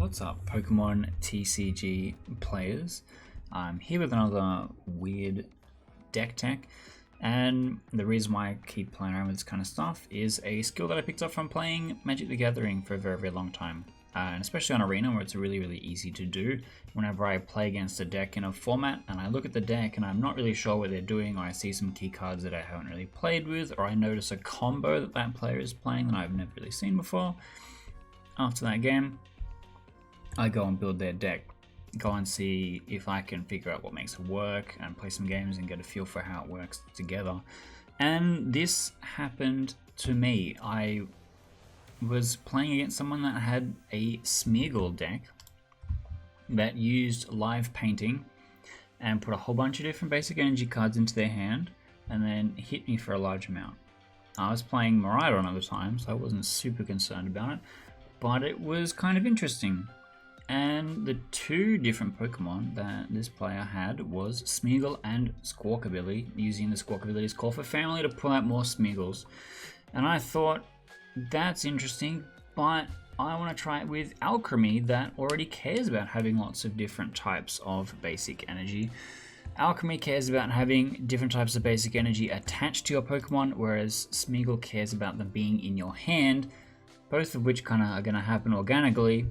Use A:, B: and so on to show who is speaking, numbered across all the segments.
A: What's up, Pokemon TCG players? I'm here with another weird deck tech, and the reason why I keep playing around with this kind of stuff is a skill that I picked up from playing Magic the Gathering for a very, very long time. And especially on Arena, where it's really, really easy to do. Whenever I play against a deck in a format and I look at the deck and I'm not really sure what they're doing, or I see some key cards that I haven't really played with, or I notice a combo that that player is playing that I've never really seen before, after that game, I go and build their deck, go and see if I can figure out what makes it work and play some games and get a feel for how it works together. And this happened to me. I was playing against someone that had a Smeargle deck that used live painting and put a whole bunch of different basic energy cards into their hand and then hit me for a large amount. I was playing Miraidon at the time, so I wasn't super concerned about it, but it was kind of interesting. And the two different Pokemon that this player had was Smeargle and Squawkabilly, using the Squawkabilly's Call for Family to pull out more Smeargles. And I thought, that's interesting, but I want to try it with Alchemy that already cares about having lots of different types of basic energy. Alchemy cares about having different types of basic energy attached to your Pokemon, whereas Smeargle cares about them being in your hand, both of which kind of are going to happen organically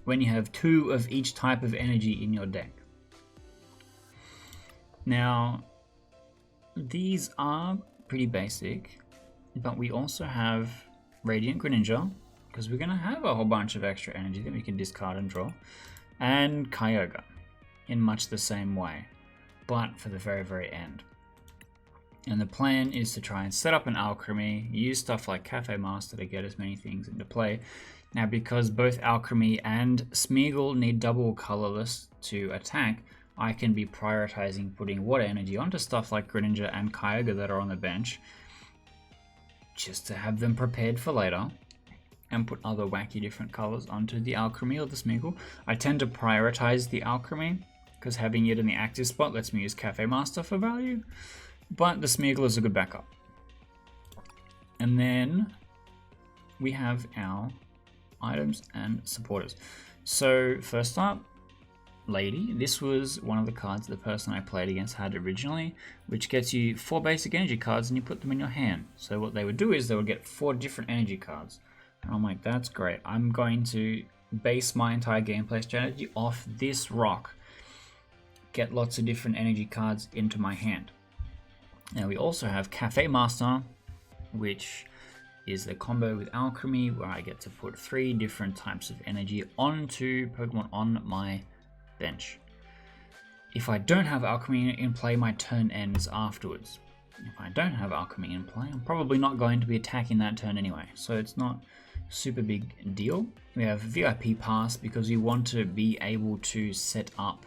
A: when you have two of each type of energy in your deck. Now, these are pretty basic, but we also have Radiant Greninja, because we're going to have a whole bunch of extra energy that we can discard and draw, and Kyogre in much the same way, but for the very, very end. And the plan is to try and set up an Alchemy, use stuff like Cafe Master to get as many things into play. Now, because both Alchemy and Smeargle need double colorless to attack, I can be prioritizing putting water energy onto stuff like Greninja and Kyogre that are on the bench, just to have them prepared for later, and put other wacky different colors onto the Alchemy or the Smeargle. I tend to prioritize the Alchemy, because having it in the active spot lets me use Cafe Master for value, but the Smeargle is a good backup. And then we have our items and supporters. So first up, Lady. This was one of the cards the person I played against had originally, which gets you 4 basic energy cards and you put them in your hand. So what they would do is they would get 4 different energy cards. And I'm like, that's great. I'm going to base my entire gameplay strategy off this rock. Get lots of different energy cards into my hand. Now we also have Cafe Master, which is the combo with Alchemy, where I get to put 3 different types of energy onto Pokemon on my bench. If I don't have Alchemy in play, my turn ends afterwards. If I don't have Alchemy in play, I'm probably not going to be attacking that turn anyway, so it's not super big deal. We have VIP Pass because we want to be able to set up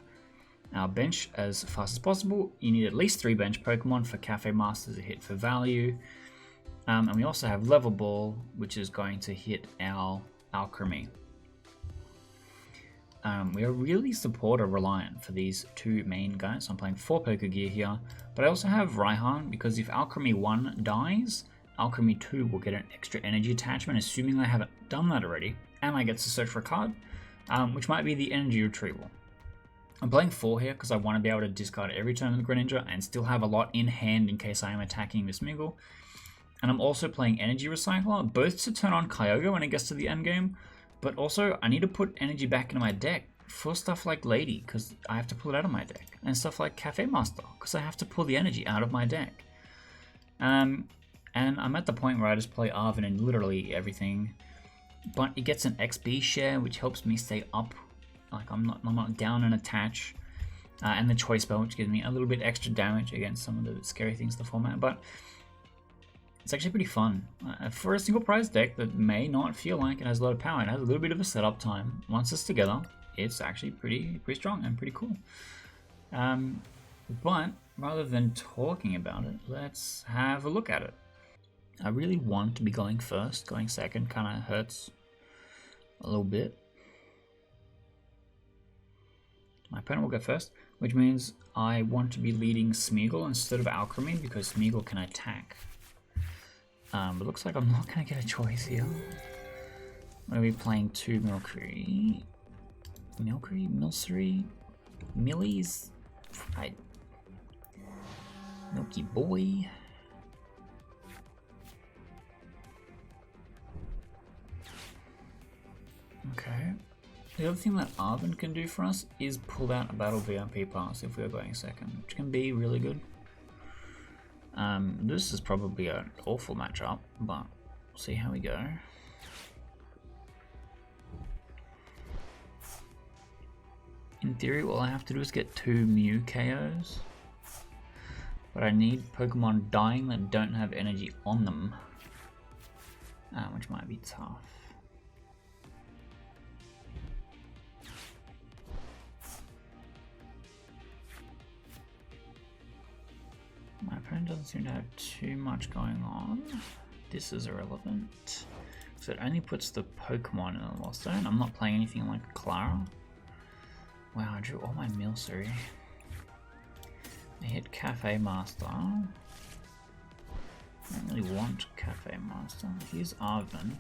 A: our bench as fast as possible. You need at least 3 bench Pokemon for Cafe Master to hit for value. And we also have Level Ball, which is going to hit our Alchemy. We are really supporter reliant for these 2 main guys. So I'm playing 4 Poké Gear here, but I also have Raihan, because if Alchemy 1 dies, Alchemy 2 will get an extra energy attachment, assuming I haven't done that already, and I get to search for a card, which might be the energy retrieval. I'm playing 4 here because I want to be able to discard every turn of the Greninja and still have a lot in hand in case I am attacking Miss Smeargle. And I'm also playing Energy Recycler, both to turn on Kyogre when it gets to the end game, but also I need to put energy back into my deck for stuff like Lady, because I have to pull it out of my deck, and stuff like Cafe Master, because I have to pull the energy out of my deck. And I'm at the point where I just play Arven in literally everything, but it gets an XP share, which helps me stay up. Like I'm not down and attach, and the Choice Bell, which gives me a little bit extra damage against some of the scary things in the format, but it's actually pretty fun. For a single prize deck that may not feel like it has a lot of power, it has a little bit of a setup time. Once it's together, it's actually pretty strong and pretty cool. But rather than talking about it, let's have a look at it. I really want to be going first. Going second kind of hurts a little bit. My opponent will go first, which means I want to be leading Smeargle instead of Alchemy, because Smeargle can attack. But looks like I'm not going to get a choice here. I'm going to be playing 2 Milcery. Milkery, Milcery, Millies, right. Milky Boy. Okay. The other thing that Arvin can do for us is pull out a battle VIP pass if we are going second, which can be really good. This is probably an awful matchup, but we'll see how we go. In theory, all I have to do is get 2 Mew KOs, but I need Pokemon dying that don't have energy on them, which might be tough. My opponent doesn't seem to have too much going on. This is irrelevant, because it only puts the Pokemon in the Lost Zone. I'm not playing anything like Clara. Wow, I drew all my Milcery. I hit Cafe Master. I don't really want Cafe Master. Here's Arvin.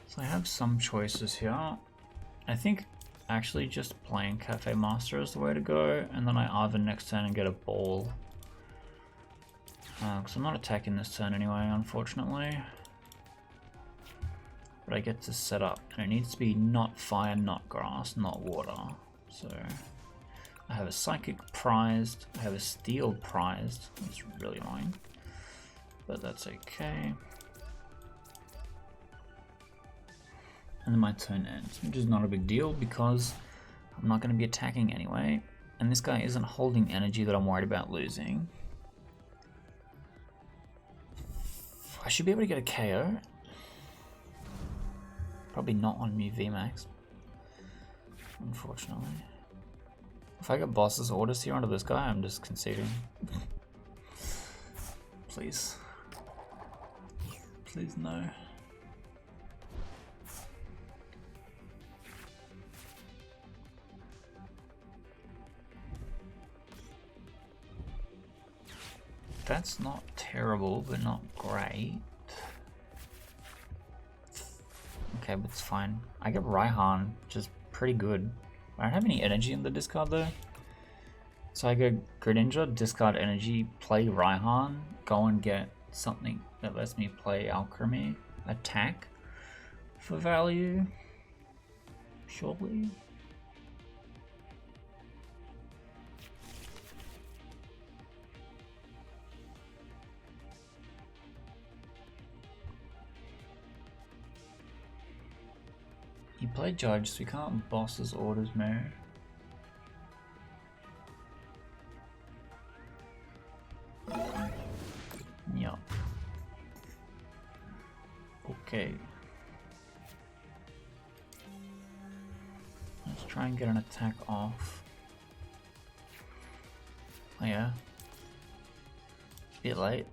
A: So I have some choices here. I think actually just playing Cafe Master is the way to go, and then I Arvin next turn and get a ball. Because I'm not attacking this turn anyway, unfortunately. But I get to set up, and it needs to be not fire, not grass, not water. So I have a Psychic prized, I have a Steel prized. That's really annoying, but that's okay. And then my turn ends, which is not a big deal because I'm not going to be attacking anyway. And this guy isn't holding energy that I'm worried about losing. I should be able to get a KO. Probably not on Mew VMAX, unfortunately. If I get boss's orders here onto this guy, I'm just conceding. Please. Please no. That's not terrible, but not great. Okay, but it's fine. I get Raihan, which is pretty good. I don't have any energy in the discard though. So I go Greninja, discard energy, play Raihan, go and get something that lets me play Alchemy, attack for value, surely. You play Judge, so you can't boss his orders, man. Yup. Okay. Let's try and get an attack off. Oh yeah. Bit late.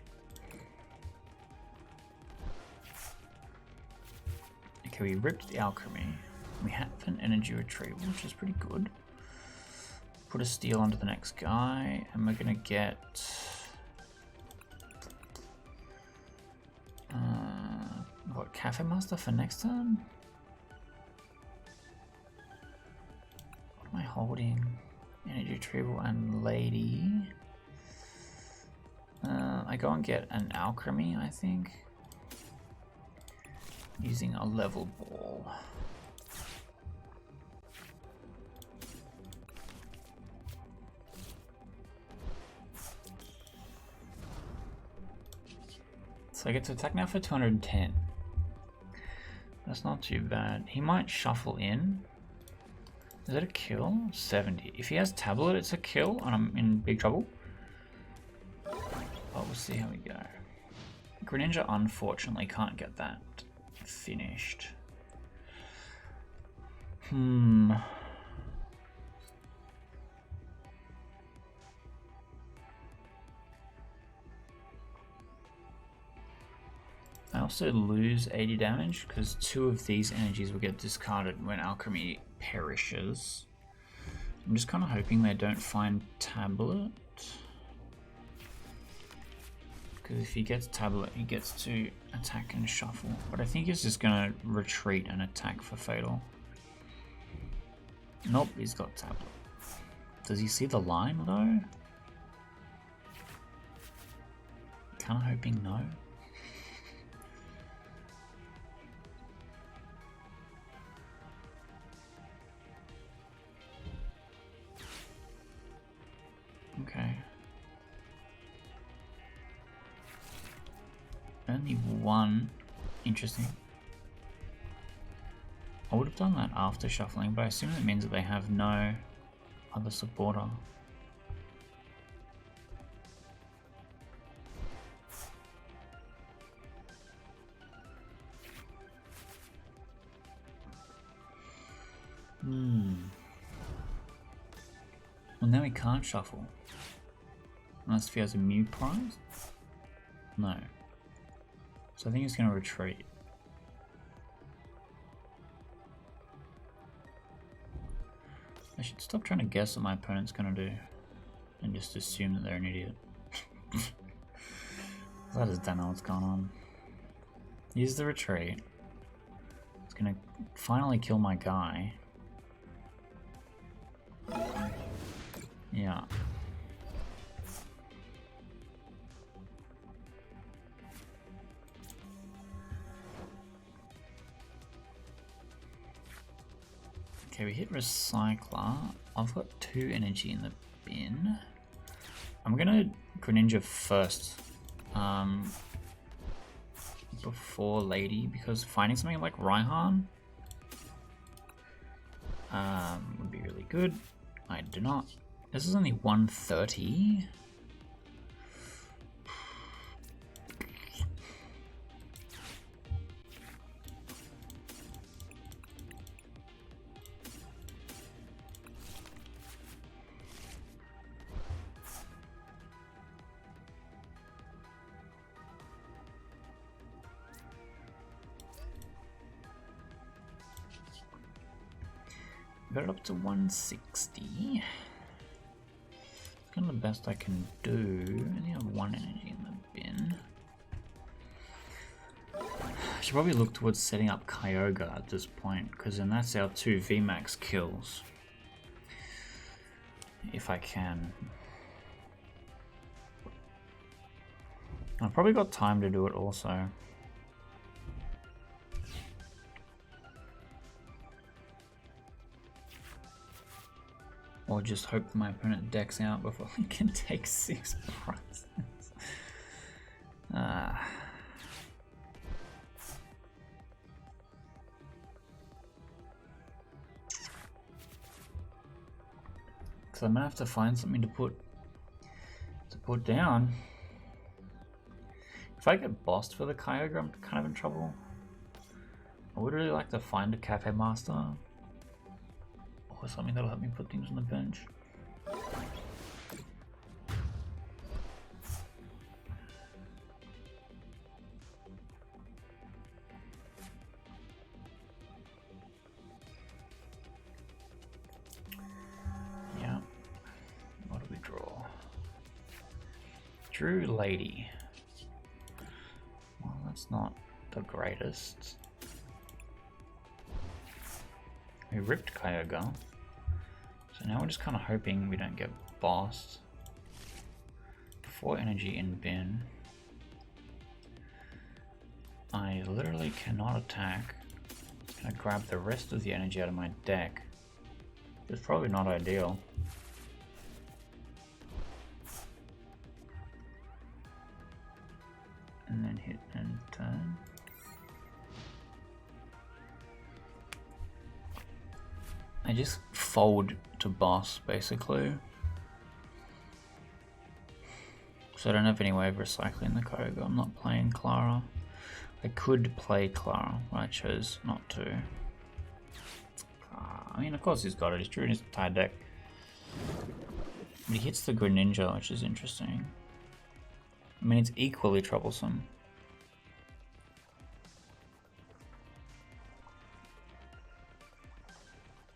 A: Okay, we ripped the Alchemy. We have an energy retrieval, which is pretty good. Put a Steel onto the next guy, and we're gonna get what, Cafe Master for next turn? What am I holding? Energy retrieval and Lady. I go and get an Alchemy, I think, using a level ball. So I get to attack now for 210. That's not too bad. He might shuffle in. Is it a kill? 70. If he has Tablet, it's a kill, and I'm in big trouble. But we'll see how we go. Greninja unfortunately can't get that finished. I also lose 80 damage because 2 of these energies will get discarded when Alchemy perishes. I'm just kind of hoping they don't find Tablet, because if he gets Tablet, he gets to attack and shuffle. But I think he's just going to retreat and attack for Fatal. Nope, he's got tablet. Does he see the line though? Kinda hoping no. Okay. Only one. Interesting. I would have done that after shuffling, but I assume that means that they have no other supporter. Well, now he can't shuffle. Unless if he has a mute prize? No. So I think he's going to retreat. I should stop trying to guess what my opponent's going to do and just assume that they're an idiot. I just don't know what's going on. Use the retreat. It's going to finally kill my guy. Yeah. Okay, we hit Recycler. I've got 2 energy in the bin. I'm gonna Greninja first. Before Lady, because finding something like Raihan would be really good. I do not. This is only 130. Got it up to 160. It's kind of the best I can do. I only have 1 energy in the bin. I should probably look towards setting up Kyogre at this point, because then that's our 2 VMAX kills. If I can. I've probably got time to do it also. Or just hope that my opponent decks out before he can take 6 prizes. So I'm gonna have to find something to put down. If I get bossed for the Kyogre, I'm kind of in trouble. I would really like to find a Cafe Master. Or something that'll help me put things on the bench. Yeah. What do we draw? Drew Lady. Well, that's not the greatest. We ripped Kyogre. So now we're just kind of hoping we don't get bossed. 4 energy in bin. I literally cannot attack. I'm gonna grab the rest of the energy out of my deck. It's probably not ideal. And then hit and turn. I just fold to boss, basically. So I don't have any way of recycling the Kyogre. I'm not playing Clara. I could play Clara, but I chose not to. I mean, of course he's got it. He's drew in his entire deck. But he hits the Greninja, which is interesting. I mean, it's equally troublesome.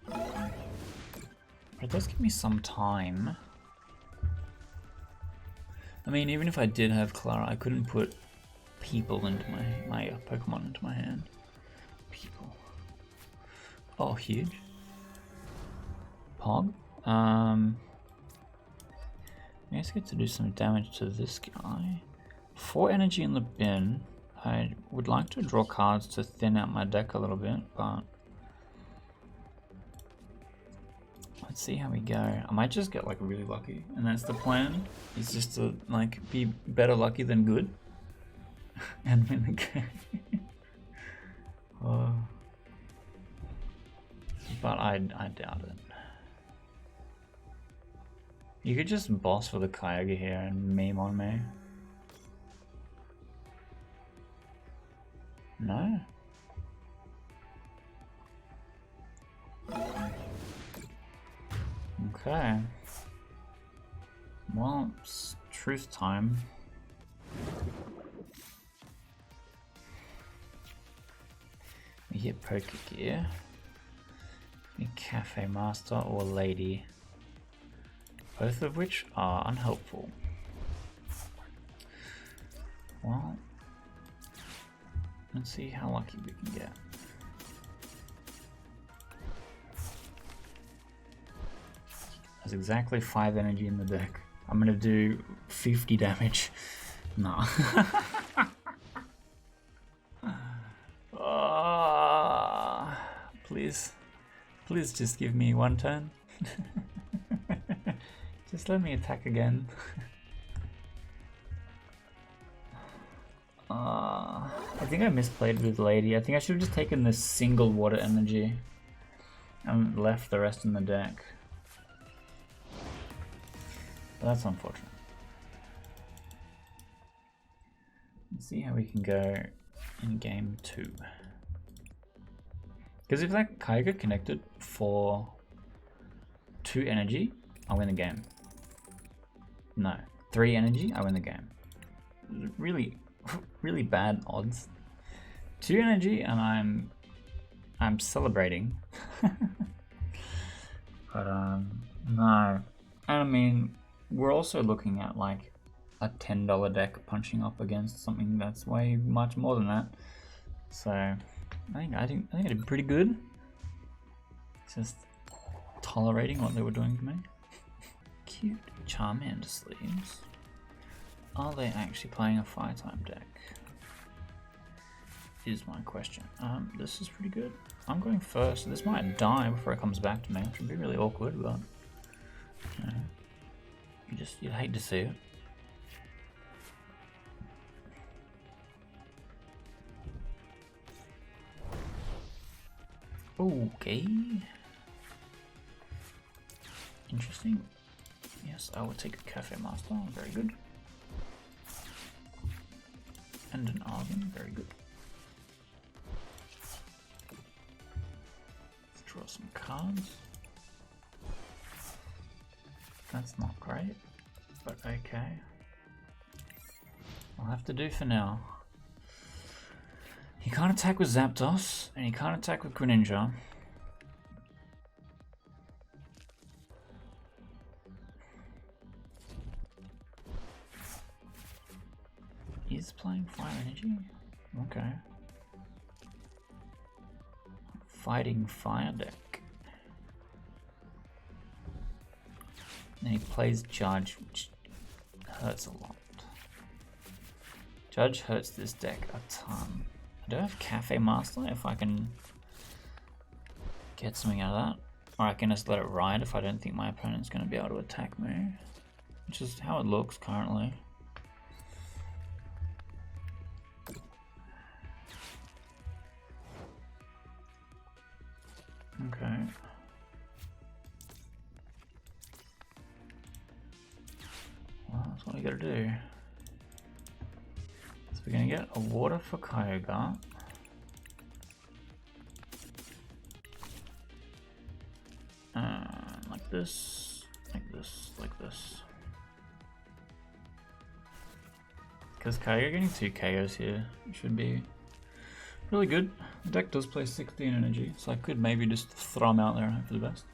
A: But it does give me some time. I mean, even if I did have Clara, I couldn't put people into my Pokemon into my hand. People. Oh, huge. Pog. I guess I get to do some damage to this guy. 4 energy in the bin. I would like to draw cards to thin out my deck a little bit, but let's see how we go. I might just get like really lucky, and that's the plan. Is just to like be better lucky than good and win the game. Oh. But I doubt it. You could just boss for the Kyogre here and meme on me. No? Okay. Well, it's truth time. We hit Pokegear. A Cafe Master or Lady. Both of which are unhelpful. Well, let's see how lucky we can get. There's exactly 5 energy in the deck. I'm gonna do 50 damage. No. Please. Please just give me 1 turn. Just let me attack again. I think I misplayed with Lady. I think I should have just taken this single water energy and left the rest in the deck. But that's unfortunate. Let's see how we can go in game 2. Because if that Kyogre connected for 2 energy, I win the game. No, 3 energy, I win the game. Really, really bad odds. 2 energy, and I'm celebrating. But no, and I mean we're also looking at like a $10 deck punching up against something that's way much more than that. So I think I did pretty good. Just tolerating what they were doing to me. Cute Charmander sleeves. Are they actually playing a fire type deck? Is my question. This is pretty good. I'm going first, so this might die before it comes back to me, which would be really awkward, but you know, you'd hate to see it. Okay. Interesting. Yes, I would take a Cafe Master, very good. And an Argon, very good. Let's draw some cards. That's not great, but okay. I'll have to do for now. He can't attack with Zapdos, and he can't attack with Greninja. He's playing Fire Energy? Okay. Fighting Fire deck. And he plays Judge, which hurts a lot. Judge hurts this deck a ton. I do have Cafe Master if I can get something out of that. Or I can just let it ride if I don't think my opponent's going to be able to attack me. Which is how it looks currently. Okay. Well, that's what I gotta do. So we're gonna get a water for Kyogre. Like this, like this, like this. Because Kyogre getting 2 KOs here should be really good. The deck does play 16 energy, so I could maybe just throw him out there and hope for the best.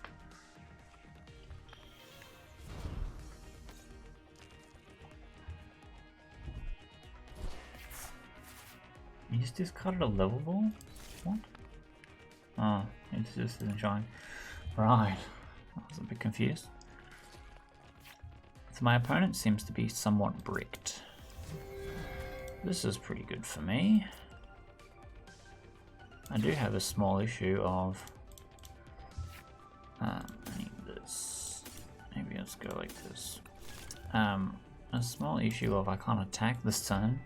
A: You just discarded a level ball? What? Oh, it just isn't showing. Right. I was a bit confused. So my opponent seems to be somewhat bricked. This is pretty good for me. I do have a small issue of... I need this. Maybe let's go like this. A small issue of I can't attack this turn.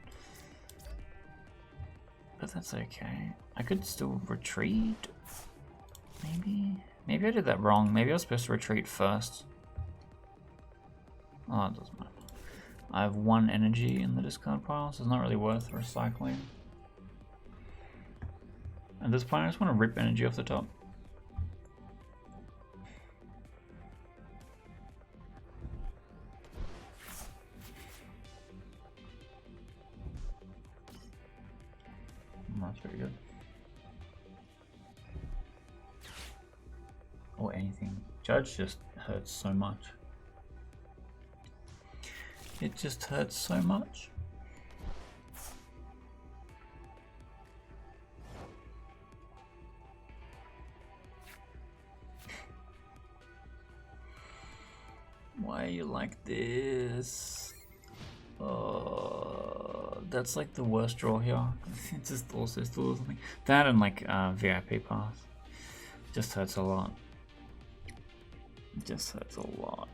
A: But that's okay. I could still retreat. Maybe? Maybe I did that wrong. Maybe I was supposed to retreat first. Oh, it doesn't matter. I have 1 energy in the discard pile, so it's not really worth recycling. At this point, I just want to rip energy off the top. That's pretty good. Or anything. Judge just hurts so much. It just hurts so much. Why are you like this? That's like the worst draw here. It just also still something. That and like VIP pass. Just hurts a lot. It just hurts a lot.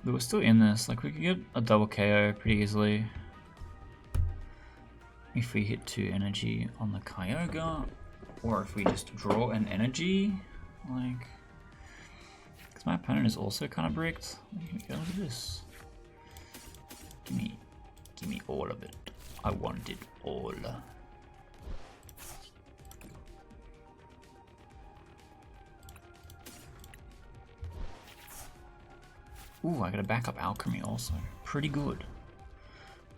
A: But we're still in this. Like we could get a double KO pretty easily if we hit 2 energy on the Kyogre, or if we just draw an energy. Like, because my opponent is also kind of bricked. Here we go. Look at this. Give me all of it. I want it all. Ooh, I got a backup alchemy also. Pretty good.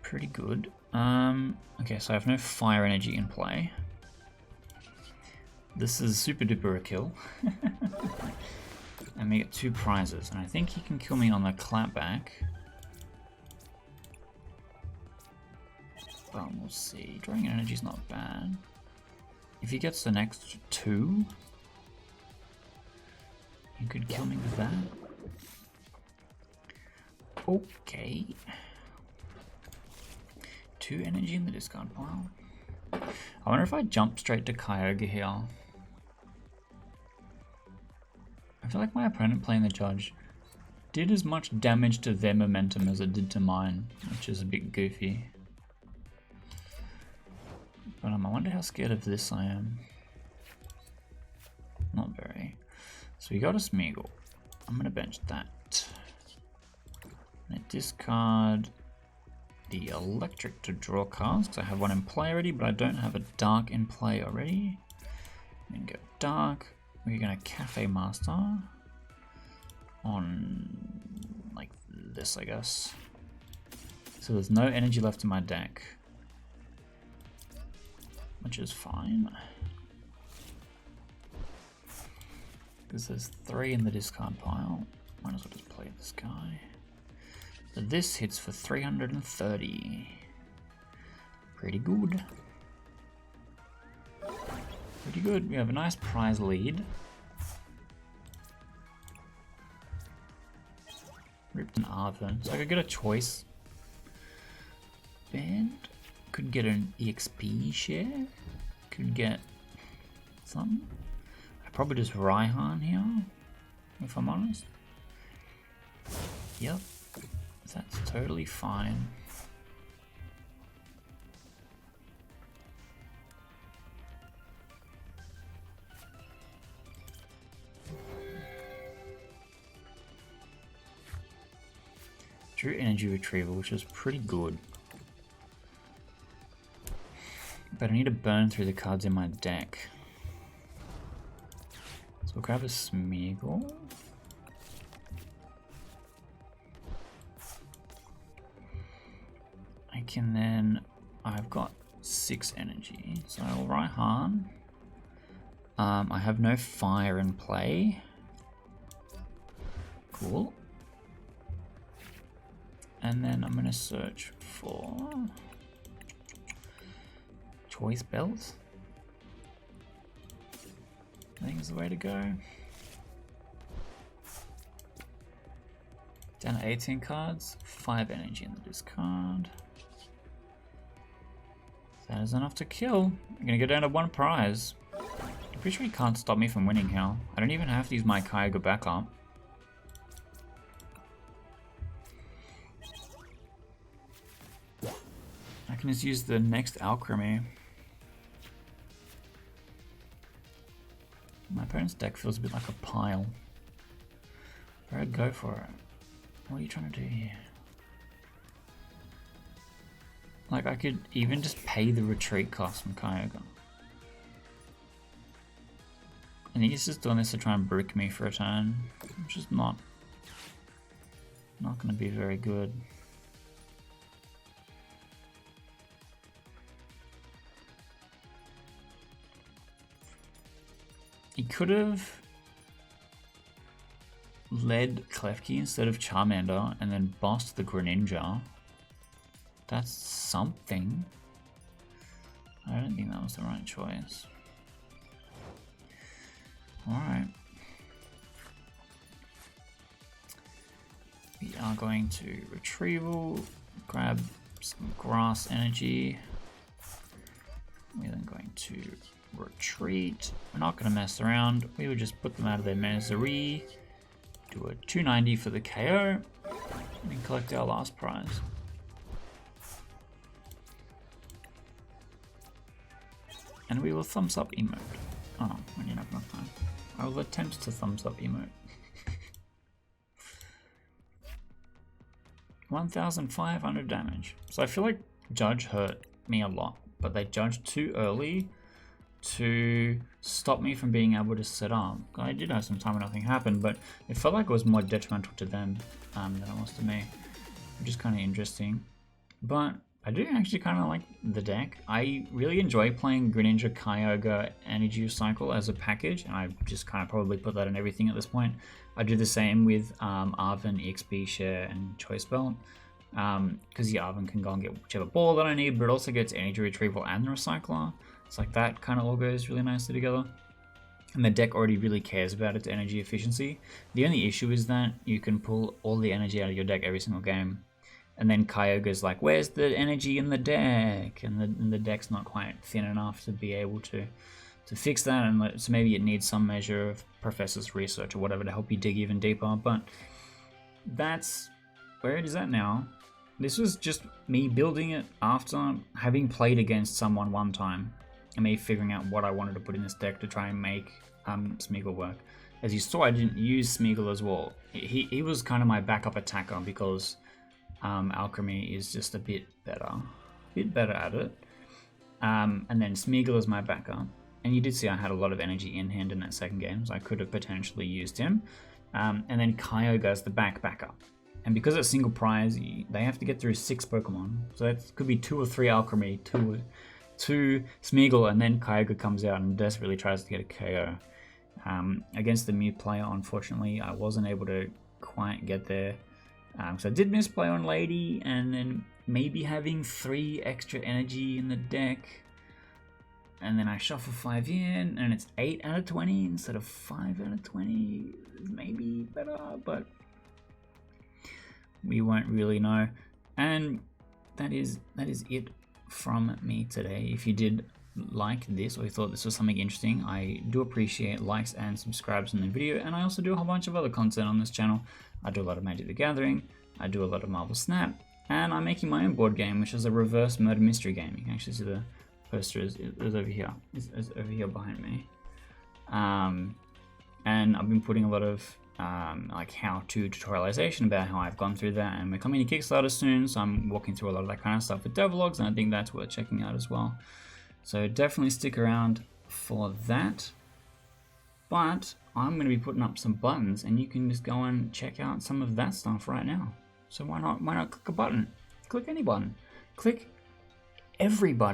A: Pretty good. Okay, so I have no fire energy in play. This is super duper a kill. And we get 2 prizes, and I think he can kill me on the clapback. But we'll see. Drawing energy is not bad. If he gets the next 2, he could kill me with that. Okay. 2 energy in the discard pile. I wonder if I jump straight to Kyogre here. I feel like my opponent playing the Judge did as much damage to their momentum as it did to mine, which is a bit goofy. But I wonder how scared of this I am. Not very. So we got a Smeagol. I'm gonna bench that. I discard the electric to draw cards, because I have 1 in play already, but I don't have a dark in play already. Then go dark. We're gonna Cafe Master on like this, I guess. So there's no energy left in my deck, which is fine. Because there's 3 in the discard pile. Might as well just play this guy. So this hits for 330. Pretty good. Pretty good. We have a nice prize lead. Ripped an Arven. So I could get a choice. And could get an EXP share. Could get something. I probably just Raihan here, if I'm honest. Yep. That's totally fine. Drew energy retrieval, which is pretty good. But I need to burn through the cards in my deck. So we'll grab a Smeagol. I can then... I've got 6 energy, so I'll Raihan. I have no fire in play. Cool. And then I'm going to search for Choice Belt. I think is the way to go. Down to 18 cards, 5 energy in the discard. That is enough to kill. I'm gonna go down to 1 prize. I'm pretty sure he can't stop me from winning here. I don't even have to use my Kyogre backup. I can just use the next Alchemy. My opponent's deck feels a bit like a pile. I'd go for it. What are you trying to do here? Like, I could even just pay the retreat cost from Kyogre. I think he's just doing this to try and brick me for a turn, which is not going to be very good. He could have led Klefki instead of Charmander and then bossed the Greninja. That's something. I don't think that was the right choice. Alright. We are going to retrieval, grab some grass energy. We're then going to retreat. We're not going to mess around. We would just put them out of their misery. Do a 290 for the KO. And collect our last prize. And we will thumbs up emote. Oh no, we didn't have enough time. I will attempt to thumbs up emote. 1,500 damage. So I feel like Judge hurt me a lot, but they judged too early to stop me from being able to set up. I did have some time when nothing happened, but it felt like it was more detrimental to them than it was to me, which is kind of interesting. But I do actually kind of like the deck. I really enjoy playing Greninja, Kyogre, Energy Cycle as a package, and I just kind of probably put that in everything at this point. I do the same with Arven, EXP Share, and Choice Belt, because the Arven can go and get whichever ball that I need, but it also gets Energy Retrieval and the Recycler. It's like that kind of all goes really nicely together. And the deck already really cares about its energy efficiency. The only issue is that you can pull all the energy out of your deck every single game. And then Kyogre's like, where's the energy in the deck? And the deck's not quite thin enough to be able to fix that. And so maybe it needs some measure of Professor's research or whatever to help you dig even deeper. But that's where it is at now. This was just me building it after having played against someone one time. And me figuring out what I wanted to put in this deck to try and make Smeagol work. As you saw, I didn't use Smeagol as well. He was kind of my backup attacker because Alchemy is just a bit better at it. And then Smeagol is my backup. And you did see I had a lot of energy in hand in that second game, so I could have potentially used him. And then Kyogre as the backup. And because it's single prize, they have to get through 6 Pokemon. So it could be 2 or 3 Alchemy, 2 Smeagol, and then Kyogre comes out and desperately tries to get a KO. Against the Mew player, unfortunately, I wasn't able to quite get there. So I did misplay on Lady, and then maybe having 3 extra energy in the deck. And then I shuffle 5 in, and it's 8 out of 20 instead of 5 out of 20. Maybe better, but we won't really know. And that is it from me today. If you did like this or you thought this was something interesting, I do appreciate likes and subscribes on the video, and I also do a whole bunch of other content on this channel. I do a lot of Magic the Gathering, I do a lot of Marvel Snap, and I'm making my own board game, which is a reverse murder mystery game. You can actually see the poster is over here. It's over here behind me. And I've been putting a lot of like how-to tutorialization about how I've gone through that, and we're coming to Kickstarter soon, so I'm walking through a lot of that kind of stuff with devlogs, and I think that's worth checking out as well. So definitely stick around for that. But I'm going to be putting up some buttons, and you can just go and check out some of that stuff right now. So why not click a button? Click any button. Click every button.